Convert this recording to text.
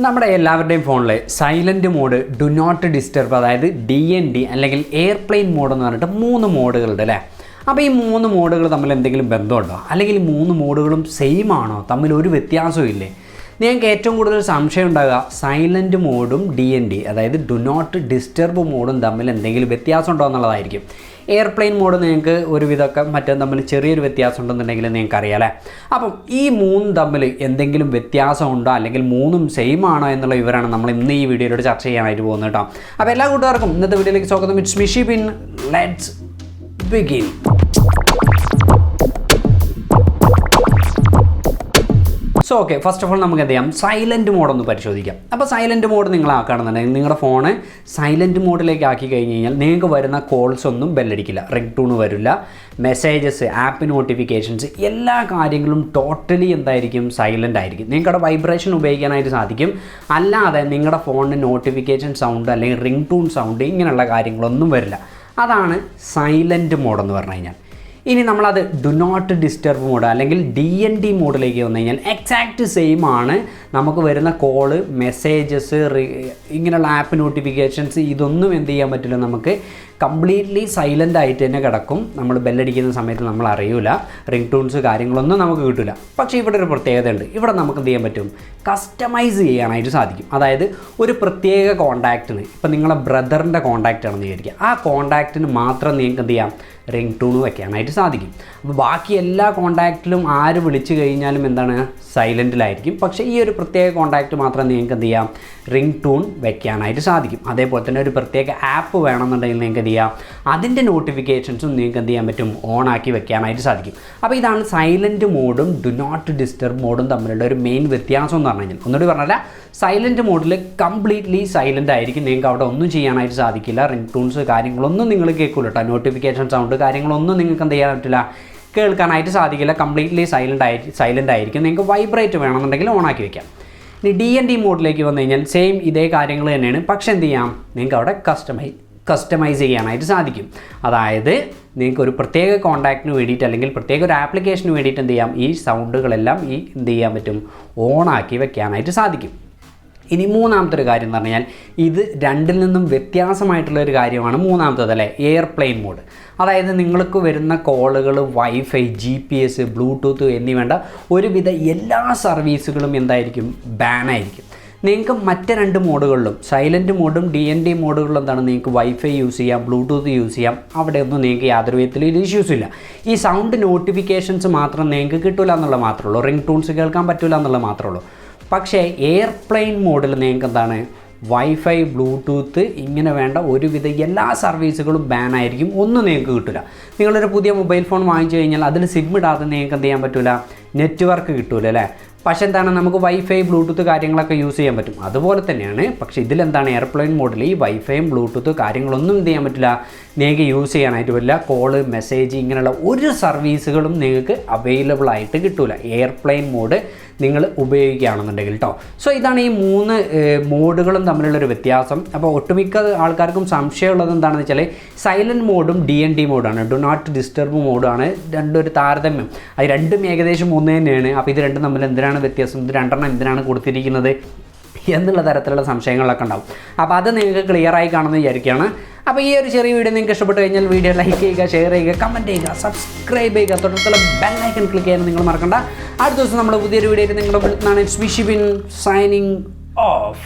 നമ്മുടെ എല്ലാവരുടെയും ഫോണിൽ silent mode, do not disturb, അതായത് DND അല്ലെങ്കിൽ എയർപ്ലെയിൻ മോഡ് എന്ന് പറഞ്ഞിട്ട് 3 മോഡുകളുണ്ട് അല്ലേ. അപ്പോൾ ഈ 3 മോഡുകൾ തമ്മിൽ എന്തെങ്കിലും ബന്ധമുണ്ടോ, അല്ലെങ്കിൽ 3 മോഡുകളും സെയിം ആണോ, തമ്മിൽ ഒരു വ്യത്യാസവും ഇല്ലേ? നിങ്ങൾക്ക് ഏറ്റവും കൂടുതൽ സംശയം ഉണ്ടാകുക സൈലൻറ്റ് മോഡും DND അതായത് ഡു നോട്ട് ഡിസ്റ്റർബ് മോഡും തമ്മിൽ എന്തെങ്കിലും വ്യത്യാസം ഉണ്ടോ എന്നുള്ളതായിരിക്കും. എയർപ്ലെയിൻ മോഡ് നിങ്ങൾക്ക് ഒരുവിധമൊക്കെ മറ്റേ തമ്മിൽ ചെറിയൊരു വ്യത്യാസം ഉണ്ടെന്നുണ്ടെങ്കിൽ നിങ്ങൾക്ക് അറിയാം അല്ലേ. അപ്പം ഈ 3 തമ്മിൽ എന്തെങ്കിലും വ്യത്യാസം ഉണ്ടോ, അല്ലെങ്കിൽ 3ഉം സെയിം ആണോ എന്നുള്ള വിവരമാണ് നമ്മൾ ഇന്ന് ഈ വീഡിയോയിലൂടെ ചർച്ച ചെയ്യാനായിട്ട് പോകുന്നത് കേട്ടോ. അപ്പോൾ എല്ലാ കൂട്ടുകാർക്കും ഇന്നത്തെ വീഡിയോയിലേക്ക് സ്വാഗതം. ഇറ്റ്സ് മിഷി പിൻ. Let's begin. So okay, first of all നമുക്ക് എന്ത് ചെയ്യാം, സൈലൻറ്റ് മോഡൊന്ന് പരിശോധിക്കാം. അപ്പോൾ സൈലൻറ്റ് മോഡ് നിങ്ങളാക്കുകയാണെന്നുണ്ടെങ്കിൽ നിങ്ങളുടെ ഫോണ് സൈലൻറ്റ് മോഡിലേക്ക് ആക്കി കഴിഞ്ഞ് കഴിഞ്ഞാൽ നിങ്ങൾക്ക് വരുന്ന കോൾസ് ഒന്നും ബെല്ലടിക്കില്ല, റിംഗ് ടൂൺ വരില്ല, മെസ്സേജസ്, ആപ്പ് നോട്ടിഫിക്കേഷൻസ്, എല്ലാ കാര്യങ്ങളും ടോട്ടലി എന്തായിരിക്കും, സൈലൻ്റ് ആയിരിക്കും. നിങ്ങൾക്ക് അവിടെ വൈബ്രേഷൻ ഉപയോഗിക്കാനായിട്ട് സാധിക്കും. അല്ലാതെ നിങ്ങളുടെ ഫോണിന് നോട്ടിഫിക്കേഷൻ സൗണ്ട് അല്ലെങ്കിൽ റിംഗ് ടൂൺ സൗണ്ട് ഇങ്ങനെയുള്ള കാര്യങ്ങളൊന്നും വരില്ല. അതാണ് സൈലൻറ്റ് മോഡെന്ന് പറഞ്ഞു കഴിഞ്ഞാൽ. ഇനി നമ്മളത് ഡു നോട്ട് ഡിസ്റ്റർബ് മോഡ് അല്ലെങ്കിൽ DND മോഡിലേക്ക് വന്നു കഴിഞ്ഞാൽ എക്സാക്റ്റ് സെയിം ആണ്. നമുക്ക് വരുന്ന കോള്, മെസ്സേജസ്, ഇങ്ങനെയുള്ള ആപ്പ് നോട്ടിഫിക്കേഷൻസ് ഇതൊന്നും എന്ത് ചെയ്യാൻ പറ്റില്ല, നമുക്ക് കംപ്ലീറ്റ്ലി സൈലൻ്റ് ആയിട്ട് തന്നെ കിടക്കും. നമ്മൾ ബെല്ലടിക്കുന്ന സമയത്ത് നമ്മൾ അറിയില്ല, റിംഗ് ടൂൺസ് കാര്യങ്ങളൊന്നും നമുക്ക് കിട്ടില്ല. പക്ഷേ ഇവിടെ ഒരു പ്രത്യേകത ഉണ്ട്. ഇവിടെ നമുക്ക് എന്ത് ചെയ്യാൻ പറ്റും, കസ്റ്റമൈസ് ചെയ്യാനായിട്ട് സാധിക്കും. അതായത് ഒരു പ്രത്യേക കോൺടാക്റ്റിന്, ഇപ്പം നിങ്ങളെ ബ്രദറിൻ്റെ കോൺടാക്റ്റ് ആണെന്ന് വിചാരിക്കുക, ആ കോൺടാക്റ്റിന് മാത്രം നിങ്ങൾക്ക് എന്ത് ചെയ്യാം, റിംഗ് ടൂൺ വെക്കാനായിട്ട് സാധിക്കും. അപ്പോൾ ബാക്കി എല്ലാ കോൺടാക്റ്റിലും ആര് വിളിച്ചു കഴിഞ്ഞാലും എന്താണ്, സൈലൻറ്റിലായിരിക്കും. പക്ഷേ ഈ ഒരു പ്രത്യേക കോൺടാക്റ്റ് മാത്രം നിങ്ങൾക്ക് എന്ത് ചെയ്യാം, റിംഗ് ടൂൺ വെക്കാനായിട്ട് സാധിക്കും. അതേപോലെ തന്നെ ഒരു പ്രത്യേക ആപ്പ് വേണമെന്നുണ്ടെങ്കിൽ നിങ്ങൾക്ക് എന്ത് ചെയ്യാം, അതിൻ്റെ നോട്ടിഫിക്കേഷൻസും നിങ്ങൾക്ക് എന്ത് ചെയ്യാൻ പറ്റും, ഓൺ ആക്കി വെക്കാനായിട്ട് സാധിക്കും. അപ്പോൾ ഇതാണ് സൈലൻറ്റ് മോഡും ഡു നോട്ട് ഡിസ്റ്റർബ് മോഡും തമ്മിലുള്ള ഒരു മെയിൻ വ്യത്യാസം എന്ന് പറഞ്ഞു കഴിഞ്ഞാൽ. ഒന്നുകൂടി പറഞ്ഞാൽ സൈലൻറ്റ് മോഡിൽ കംപ്ലീറ്റ്ലി സൈലൻ്റ് ആയിരിക്കും, നിങ്ങൾക്ക് അവിടെ ഒന്നും ചെയ്യാനായിട്ട് സാധിക്കില്ല. റിംഗ് ടൂൺസ് കാര്യങ്ങളൊന്നും നിങ്ങൾ കേൾക്കില്ല കേട്ടോ, നോട്ടിഫിക്കേഷൻ സൗണ്ട് കാര്യങ്ങളൊന്നും നിങ്ങൾക്ക് എന്ത് ചെയ്യാൻ പറ്റില്ല, കേൾക്കാനായിട്ട് സാധിക്കില്ല. കംപ്ലീറ്റ്ലി സൈലൻ്റ് ആയിരിക്കും. നിങ്ങൾക്ക് വൈബ്രേറ്റ് വേണമെന്നുണ്ടെങ്കിൽ ഓണാക്കി വെക്കാം. ഇനി DND മോഡിലേക്ക് വന്നു കഴിഞ്ഞാൽ സെയിം ഇതേ കാര്യങ്ങൾ തന്നെയാണ്. പക്ഷെ എന്ത് ചെയ്യാം, നിങ്ങൾക്ക് അവിടെ കസ്റ്റമൈസ് ചെയ്യാനായിട്ട് സാധിക്കും. അതായത് നിങ്ങൾക്ക് ഒരു പ്രത്യേക കോൺടാക്റ്റിന് വേണ്ടിയിട്ട് അല്ലെങ്കിൽ പ്രത്യേക ഒരു ആപ്ലിക്കേഷന് വേണ്ടിയിട്ട് എന്ത് ചെയ്യാം, ഈ സൗണ്ടുകളെല്ലാം എന്ത് ചെയ്യാൻ പറ്റും, ഓണാക്കി വെക്കാനായിട്ട് സാധിക്കും. ഇനി മൂന്നാമത്തെ ഒരു കാര്യം എന്ന് പറഞ്ഞാൽ ഇത് രണ്ടിൽ നിന്നും വ്യത്യാസമായിട്ടുള്ളൊരു കാര്യമാണ് മൂന്നാമത്തത് അല്ലേ, എയർപ്ലെയിൻ മോഡ്. അതായത് നിങ്ങൾക്ക് വരുന്ന കോളുകൾ, വൈഫൈ, GPS, ബ്ലൂടൂത്ത് എന്നിവേണ്ട ഒരുവിധ എല്ലാ സർവീസുകളും എന്തായിരിക്കും, ബാനായിരിക്കും. നിങ്ങൾക്ക് മറ്റ് 2 മോഡുകളിലും സൈലൻറ്റ് മോഡും DND മോഡുകളിലും എന്താണ്, നിങ്ങൾക്ക് വൈഫൈ യൂസ് ചെയ്യാം, ബ്ലൂടൂത്ത് യൂസ് ചെയ്യാം. അവിടെയൊന്നും നിങ്ങൾക്ക് യാതൊരു വിധത്തിലും ഇഷ്യൂസ് ഇല്ല. ഈ സൗണ്ട് നോട്ടിഫിക്കേഷൻസ് മാത്രം നിങ്ങൾക്ക് കിട്ടില്ല എന്നുള്ളത് മാത്രമേ ഉള്ളൂ, റിംഗ് ടൂൺസ് കേൾക്കാൻ പറ്റില്ല എന്നുള്ളത് മാത്രമേ ഉള്ളൂ. പക്ഷേ എയർപ്ലെയിൻ മോഡിൽ നിങ്ങൾക്ക് എന്താണ്, വൈഫൈ, ബ്ലൂടൂത്ത് ഇങ്ങനെ വേണ്ട ഒരുവിധ എല്ലാ സർവീസുകളും ബാനായിരിക്കും. ഒന്നും നിങ്ങൾക്ക് കിട്ടില്ല. നിങ്ങളൊരു പുതിയ മൊബൈൽ ഫോൺ വാങ്ങിച്ചു കഴിഞ്ഞാൽ അതിൽ സിം ഇടാതെ നിങ്ങൾക്ക് എന്ത് ചെയ്യാൻ പറ്റില്ല, നെറ്റ്വർക്ക് കിട്ടില്ല അല്ലേ. പക്ഷേ എന്താണ്, നമുക്ക് വൈഫൈ, ബ്ലൂടൂത്ത് കാര്യങ്ങളൊക്കെ യൂസ് ചെയ്യാൻ പറ്റും. അതുപോലെ തന്നെയാണ്. പക്ഷേ ഇതിലെന്താണ്, എയർപ്ലെയിൻ മോഡിൽ ഈ വൈഫൈയും ബ്ലൂടൂത്ത് കാര്യങ്ങളൊന്നും എന്ത് ചെയ്യാൻ പറ്റില്ല, നിങ്ങൾക്ക് യൂസ് ചെയ്യാനായിട്ട് പറ്റില്ല. കോള്, മെസ്സേജ് ഇങ്ങനെയുള്ള ഒരു സർവീസുകളും നിങ്ങൾക്ക് അവൈലബിൾ ആയിട്ട് കിട്ടില്ല എയർപ്ലെയിൻ മോഡ് നിങ്ങൾ ഉപയോഗിക്കുകയാണെന്നുണ്ടെങ്കിൽ കേട്ടോ. സോ ഇതാണ് ഈ 3 മോഡുകളും തമ്മിലുള്ളൊരു വ്യത്യാസം. അപ്പോൾ ഒട്ടുമിക്ക ആൾക്കാർക്കും സംശയമുള്ളത് എന്താണെന്ന് വെച്ചാൽ സൈലൻറ്റ് മോഡും DND മോഡാണ്, ഡു നോട്ട് ഡിസ്റ്റർബ് മോഡാണ്. രണ്ടും ഒരു താരതമ്യം, അത് രണ്ടും ഏകദേശം ഒന്ന് തന്നെയാണ്. അപ്പോൾ ഇത് രണ്ടും തമ്മിൽ എന്തിനാണ് വ്യത്യാസം, ഇത് 2 എന്തിനാണ് കൊടുത്തിരിക്കുന്നത് എന്നുള്ള തരത്തിലുള്ള സംശയങ്ങളൊക്കെ ഉണ്ടാവും. അപ്പോൾ അത് നിങ്ങൾക്ക് ക്ലിയറായി കാണുമെന്ന് വിചാരിക്കുകയാണ്. അപ്പോൾ ഈ ഒരു ചെറിയ വീഡിയോ നിങ്ങൾക്ക് ഇഷ്ടപ്പെട്ട് കഴിഞ്ഞാൽ വീഡിയോ ലൈക്ക് ചെയ്യുക, ഷെയർ ചെയ്യുക, കമൻറ്റ് ചെയ്യുക, സബ്സ്ക്രൈബ് ചെയ്യുക, തൊട്ടടുത്തുള്ള ബെൽ ഐക്കൺ ക്ലിക്ക് ചെയ്യാൻ നിങ്ങൾ മറക്കണ്ട. അടുത്ത ദിവസം നമ്മൾ പുതിയൊരു വീഡിയോ നിങ്ങളുടെ വിളിക്കുന്നതാണ്. ഇറ്റ്സ് മിഷി പിൻ സൈനിങ് ഓഫ്.